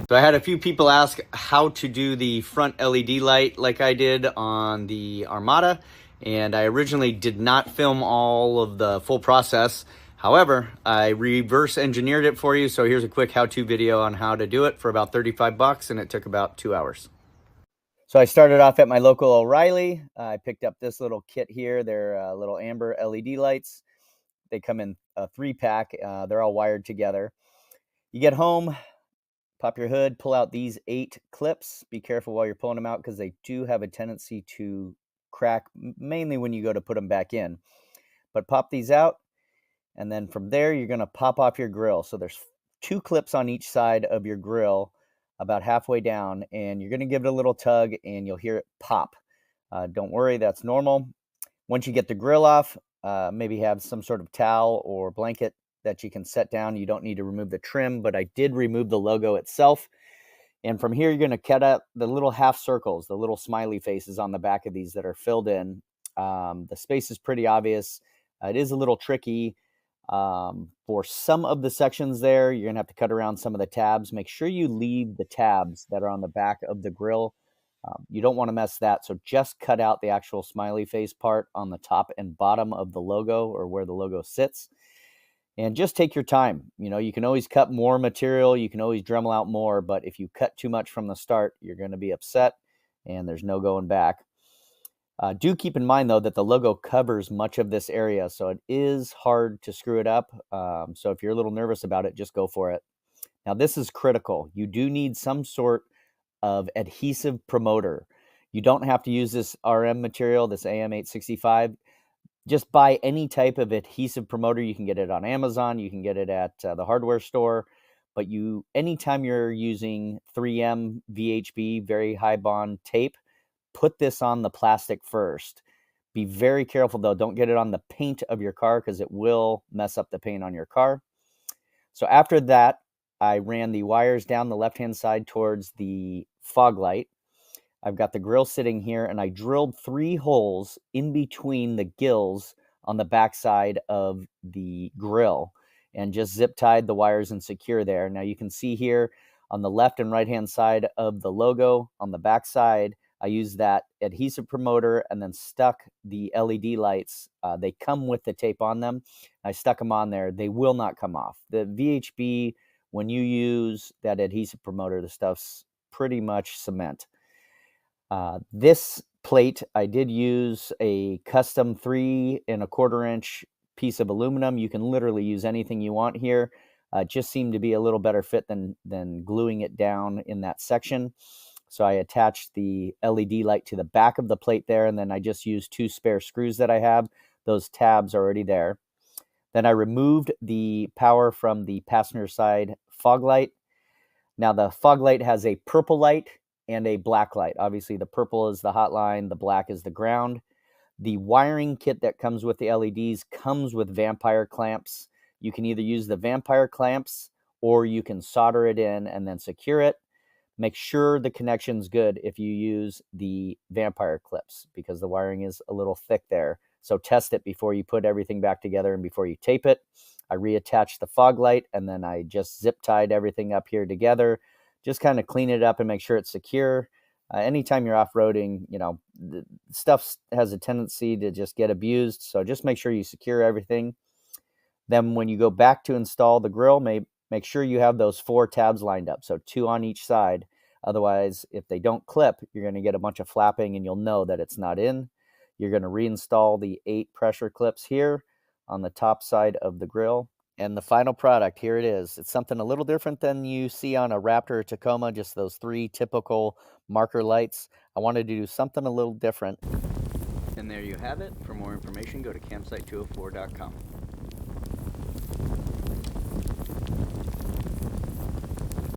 So I had a few people ask how to do the front LED light like I did on the Aramada, and I originally did not film all of the full process. However, I reverse engineered it for you, so here's a quick how-to video on how to do it for about 35 bucks, and it took about 2 hours. So I started off at my local O'Reilly. I picked up this little kit here. They're little amber LED lights. They come in a 3-pack. They're all wired together. You get home, pop your hood, pull out these 8 clips. Be careful while you're pulling them out because they do have a tendency to crack, mainly when you go to put them back in. But pop these out, and then from there, you're going to pop off your grill. So there's 2 clips on each side of your grill, about halfway down, and you're going to give it a little tug, and you'll hear it pop. Don't worry, that's normal. Once you get the grill off, maybe have some sort of towel or blanket that you can set down. You don't need to remove the trim, but I did remove the logo itself. And from here, you're going to cut out the little half circles, the little smiley faces on the back of these that are filled in. The space is pretty obvious. It is a little tricky. For some of the sections there, you're going to have to cut around some of the tabs. Make sure you leave the tabs that are on the back of the grill. You don't want to mess that, so just cut out the actual smiley face part on the top and bottom of the logo, or where the logo sits. And just take your time. You know, you can always cut more material, you can always Dremel out more, but if you cut too much from the start, you're going to be upset, and there's no going back. Do keep in mind, though, that the logo covers much of this area, so it is hard to screw it up. So if you're a little nervous about it, just go for it. Now, this is critical. You do need some sort of adhesive promoter. You don't have to use this RM material, this AM865. Just buy any type of adhesive promoter. You can get it on Amazon. You can get it at the hardware store. But anytime you're using 3M VHB, very high bond tape, put this on the plastic first. Be very careful, though. Don't get it on the paint of your car because it will mess up the paint on your car. So after that, I ran the wires down the left-hand side towards the fog light. I've got the grill sitting here, and I drilled 3 holes in between the gills on the backside of the grill and just zip tied the wires and secure there. Now you can see here on the left and right-hand side of the logo on the backside, I used that adhesive promoter and then stuck the LED lights. They come with the tape on them. I stuck them on there. They will not come off. The VHB, when you use that adhesive promoter, the stuff's pretty much cement. This plate, I did use a custom 3 1/4 inch piece of aluminum. You can literally use anything you want here. It just seemed to be a little better fit than gluing it down in that section. So I attached the LED light to the back of the plate there, and then I just used 2 spare screws that I have. Those tabs are already there. Then I removed the power from the passenger side fog light. Now the fog light has a purple light and a black light. Obviously the purple is the hot line, the black is the ground. The wiring kit that comes with the LEDs comes with vampire clamps. You can either use the vampire clamps or you can solder it in and then secure it. Make sure the connection's good if you use the vampire clips because the wiring is a little thick there. So test it before you put everything back together and before you tape it. I reattached the fog light and then I just zip tied everything up here together. Just kind of clean it up and make sure it's secure. Anytime you're off-roading, you know, the stuff has a tendency to just get abused. So just make sure you secure everything. Then when you go back to install the grill, make sure you have those 4 tabs lined up. So 2 on each side. Otherwise, if they don't clip, you're going to get a bunch of flapping and you'll know that it's not in. You're going to reinstall the 8 pressure clips here on the top side of the grill. And the final product, here it is. It's something a little different than you see on a Raptor or Tacoma, just those 3 typical marker lights. I wanted to do something a little different. And there you have it. For more information, go to campsite204.com.